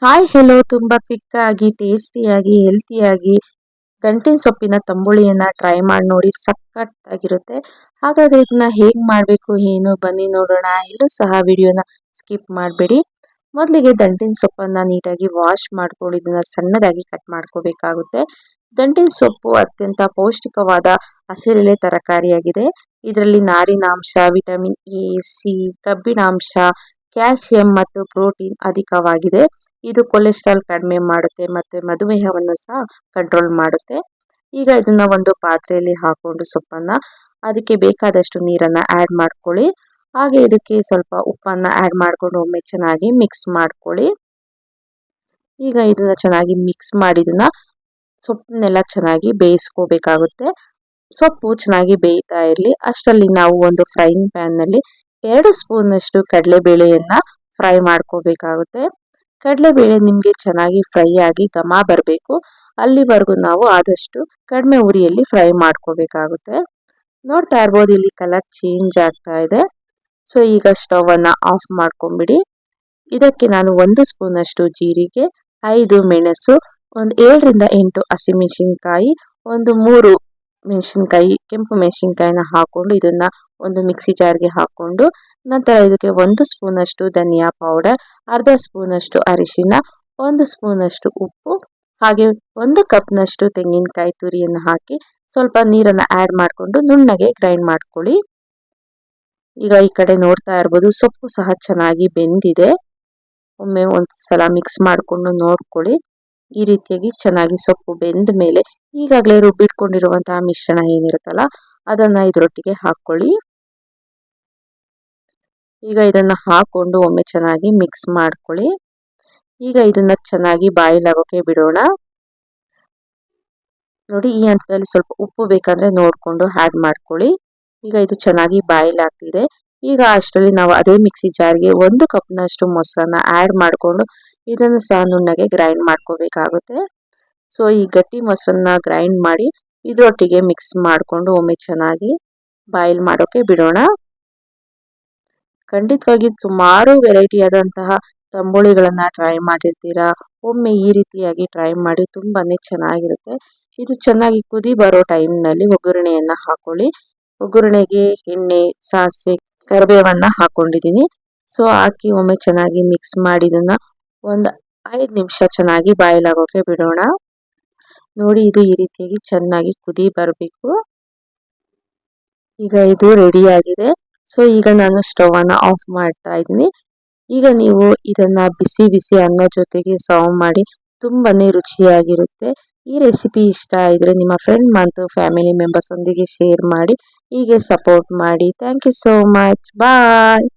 Hi hello ತುಂಬ ಕ್ವಿಕ್ಕಾಗಿ ಟೇಸ್ಟಿಯಾಗಿ ಹೆಲ್ತಿಯಾಗಿ ಗಂಟಿನ ಸೊಪ್ಪಿನ ತಂಬುಳಿಯನ್ನು ಟ್ರೈ ಮಾಡಿ ನೋಡಿ ಸಖತ್ತಾಗಿರುತ್ತೆ. ಹಾಗಾದರೆ ಇದನ್ನ ಹೇಗೆ ಮಾಡಬೇಕು ಏನು ಬನ್ನಿ ನೋಡೋಣ. ಎಲ್ಲೂ ಸಹ ವಿಡಿಯೋನ ಸ್ಕಿಪ್ ಮಾಡಬೇಡಿ. ಮೊದಲಿಗೆ ದಂಟಿನ ಸೊಪ್ಪನ್ನು ನೀಟಾಗಿ ವಾಶ್ ಮಾಡ್ಕೊಂಡು ಇದನ್ನು ಸಣ್ಣದಾಗಿ ಕಟ್ ಮಾಡ್ಕೋಬೇಕಾಗುತ್ತೆ. ದಂಟಿನ ಸೊಪ್ಪು ಅತ್ಯಂತ ಪೌಷ್ಟಿಕವಾದ ಹಸಿರೆಲೆ ತರಕಾರಿಯಾಗಿದೆ. ಇದರಲ್ಲಿ ನಾರಿನಾಂಶ, ವಿಟಮಿನ್ ಎ, ಸಿ, ಕಬ್ಬಿಣಾಂಶ, ಕ್ಯಾಲ್ಸಿಯಂ ಮತ್ತು ಪ್ರೋಟೀನ್ ಅಧಿಕವಾಗಿದೆ. ಇದು ಕೊಲೆಸ್ಟ್ರಾಲ್ ಕಡಿಮೆ ಮಾಡುತ್ತೆ ಮತ್ತು ಮಧುಮೇಹವನ್ನು ಸಹ ಕಂಟ್ರೋಲ್ ಮಾಡುತ್ತೆ. ಈಗ ಇದನ್ನ ಒಂದು ಪಾತ್ರೆಯಲ್ಲಿ ಹಾಕೊಂಡು ಸೊಪ್ಪನ್ನು ಅದಕ್ಕೆ ಬೇಕಾದಷ್ಟು ನೀರನ್ನು ಆ್ಯಡ್ ಮಾಡ್ಕೊಳ್ಳಿ. ಹಾಗೆ ಇದಕ್ಕೆ ಸ್ವಲ್ಪ ಉಪ್ಪನ್ನು ಆ್ಯಡ್ ಮಾಡಿಕೊಂಡು ಒಮ್ಮೆ ಚೆನ್ನಾಗಿ ಮಿಕ್ಸ್ ಮಾಡ್ಕೊಳ್ಳಿ. ಈಗ ಇದನ್ನ ಚೆನ್ನಾಗಿ ಮಿಕ್ಸ್ ಮಾಡಿದನ್ನ ಸೊಪ್ಪನ್ನೆಲ್ಲ ಚೆನ್ನಾಗಿ ಬೇಯಿಸ್ಕೋಬೇಕಾಗುತ್ತೆ. ಸೊಪ್ಪು ಚೆನ್ನಾಗಿ ಬೇಯ್ತಾ ಇರಲಿ. ಅಷ್ಟರಲ್ಲಿ ನಾವು ಒಂದು ಫ್ರೈಯಿಂಗ್ ಪ್ಯಾನ್ನಲ್ಲಿ 2 ಸ್ಪೂನಷ್ಟು ಕಡಲೆಬೇಳೆಯನ್ನು ಫ್ರೈ ಮಾಡ್ಕೋಬೇಕಾಗುತ್ತೆ. ಕಡಲೆಬೇಳೆ ನಿಮಗೆ ಚೆನ್ನಾಗಿ ಫ್ರೈ ಆಗಿ ಘಮ ಬರಬೇಕು. ಅಲ್ಲಿವರೆಗೂ ನಾವು ಆದಷ್ಟು ಕಡಿಮೆ ಉರಿಯಲ್ಲಿ ಫ್ರೈ ಮಾಡ್ಕೋಬೇಕಾಗುತ್ತೆ. ನೋಡ್ತಾ ಇರ್ಬೋದು ಇಲ್ಲಿ ಕಲರ್ ಚೇಂಜ್ ಆಗ್ತಾ ಇದೆ. ಸೊ ಈಗ ಸ್ಟವನ್ನು ಆಫ್ ಮಾಡ್ಕೊಂಬಿಡಿ. ಇದಕ್ಕೆ ನಾನು 1 ಸ್ಪೂನಷ್ಟು ಜೀರಿಗೆ, 5 ಮೆಣಸು, ಒಂದು 7ರಿಂದ 8 ಹಸಿಮೆಣಸಿನ್ಕಾಯಿ, ಒಂದು 3 ಮೆಣಸಿನ್ಕಾಯಿ ಕೆಂಪು ಮೆಣಸಿನ್ಕಾಯಿನ ಹಾಕೊಂಡು ಇದನ್ನ ಒಂದು ಮಿಕ್ಸಿ ಜಾರ್ಗೆ ಹಾಕೊಂಡು ನಂತರ ಇದಕ್ಕೆ 1 ಸ್ಪೂನಷ್ಟು ಧನಿಯಾ ಪೌಡರ್, ಅರ್ಧ ಸ್ಪೂನಷ್ಟು ಅರಿಶಿನ, 1 ಸ್ಪೂನಷ್ಟು ಉಪ್ಪು ಹಾಗೆ 1 ಕಪ್ನಷ್ಟು ತೆಂಗಿನಕಾಯಿ ತುರಿಯನ್ನು ಹಾಕಿ ಸ್ವಲ್ಪ ನೀರನ್ನು ಆ್ಯಡ್ ಮಾಡಿಕೊಂಡು ನುಣ್ಣಗೆ ಗ್ರೈಂಡ್ ಮಾಡ್ಕೊಳ್ಳಿ. ಈಗ ಈ ಕಡೆ ನೋಡ್ತಾ ಇರ್ಬೋದು ಸೊಪ್ಪು ಸಹ ಚೆನ್ನಾಗಿ ಬೆಂದಿದೆ. ಒಮ್ಮೆ ಒಂದ್ಸಲ ಮಿಕ್ಸ್ ಮಾಡಿಕೊಂಡು ನೋಡ್ಕೊಳ್ಳಿ. ಈ ರೀತಿಯಾಗಿ ಚೆನ್ನಾಗಿ ಸೊಪ್ಪು ಬೆಂದ ಮೇಲೆ ಈಗಾಗಲೇ ರುಬ್ಬಿಟ್ಕೊಂಡಿರುವಂತಹ ಮಿಶ್ರಣ ಏನಿರುತ್ತಲ್ಲ ಅದನ್ನ ಇದರೊಟ್ಟಿಗೆ ಹಾಕ್ಕೊಳ್ಳಿ. ಈಗ ಇದನ್ನ ಹಾಕೊಂಡು ಒಮ್ಮೆ ಚೆನ್ನಾಗಿ ಮಿಕ್ಸ್ ಮಾಡ್ಕೊಳ್ಳಿ. ಈಗ ಇದನ್ನ ಚೆನ್ನಾಗಿ ಬಾಯ್ಲ್ ಆಗೋಕೆ ಬಿಡೋಣ. ನೋಡಿ ಈ ಹಂತದಲ್ಲಿ ಸ್ವಲ್ಪ ಉಪ್ಪು ಬೇಕಂದ್ರೆ ನೋಡ್ಕೊಂಡು ಆ್ಯಡ್ ಮಾಡ್ಕೊಳ್ಳಿ. ಈಗ ಇದು ಚೆನ್ನಾಗಿ ಬಾಯ್ಲ್ ಆಗ್ತಿದೆ. ಈಗ ಅಷ್ಟರಲ್ಲಿ ನಾವು ಅದೇ ಮಿಕ್ಸಿ ಜಾರ್ಗೆ 1 ಕಪ್ನಷ್ಟು ಮೊಸರನ್ನ ಆ್ಯಡ್ ಮಾಡಿಕೊಂಡು ಇದನ್ನು ಸಹ ನುಣ್ಣಗೆ ಗ್ರೈಂಡ್ ಮಾಡ್ಕೋಬೇಕಾಗುತ್ತೆ. ಸೊ ಈ ಗಟ್ಟಿ ಮೊಸರನ್ನ ಗ್ರೈಂಡ್ ಮಾಡಿ ಇದರೊಟ್ಟಿಗೆ ಮಿಕ್ಸ್ ಮಾಡಿಕೊಂಡು ಒಮ್ಮೆ ಚೆನ್ನಾಗಿ ಬಾಯ್ಲ್ ಮಾಡೋಕೆ ಬಿಡೋಣ. ಖಂಡಿತವಾಗಿ ಸುಮಾರು ವೆರೈಟಿ ಆದಂತಹ ತಂಬುಳಿಗಳನ್ನ ಟ್ರೈ ಮಾಡಿರ್ತೀರಾ. ಒಮ್ಮೆ ಈ ರೀತಿಯಾಗಿ ಟ್ರೈ ಮಾಡಿ ತುಂಬಾನೇ ಚೆನ್ನಾಗಿರುತ್ತೆ. ಇದು ಚೆನ್ನಾಗಿ ಕುದಿ ಬರೋ ಟೈಮ್ನಲ್ಲಿ ಒಗ್ಗರಣೆಯನ್ನ ಹಾಕೊಳ್ಳಿ. ಒಗ್ಗರಣೆಗೆ ಎಣ್ಣೆ, ಸಾಸಿವೆ, ಕರಿಬೇವನ್ನ ಹಾಕೊಂಡಿದ್ದೀನಿ. ಸೊ ಹಾಕಿ ಒಮ್ಮೆ ಚೆನ್ನಾಗಿ ಮಿಕ್ಸ್ ಮಾಡಿ ಇದನ್ನ ಒಂದು 5 ನಿಮಿಷ ಚೆನ್ನಾಗಿ ಬಾಯ್ಲ್ ಆಗೋಕೆ ಬಿಡೋಣ. ನೋಡಿ ಇದು ಈ ರೀತಿಯಾಗಿ ಚೆನ್ನಾಗಿ ಕುದಿ ಬರಬೇಕು. ಈಗ ಇದು ರೆಡಿ ಆಗಿದೆ. ಸೊ ಈಗ ನಾನು ಸ್ಟವ್ ಅನ್ನ ಆಫ್ ಮಾಡ್ತಾ ಇದ್ದೀನಿ. ಈಗ ನೀವು ಇದನ್ನ ಬಿಸಿ ಬಿಸಿ ಅನ್ನ ಜೊತೆಗೆ ಸರ್ವ್ ಮಾಡಿ ತುಂಬಾನೇ ರುಚಿಯಾಗಿರುತ್ತೆ. ಈ ರೆಸಿಪಿ ಇಷ್ಟ ಇದ್ರೆ ನಿಮ್ಮ ಫ್ರೆಂಡ್ ಮತ್ತು ಫ್ಯಾಮಿಲಿ ಮೆಂಬರ್ಸ್ ಒಂದಿಗೆ ಶೇರ್ ಮಾಡಿ ಹೀಗೆ ಸಪೋರ್ಟ್ ಮಾಡಿ. Thank you so much. Bye.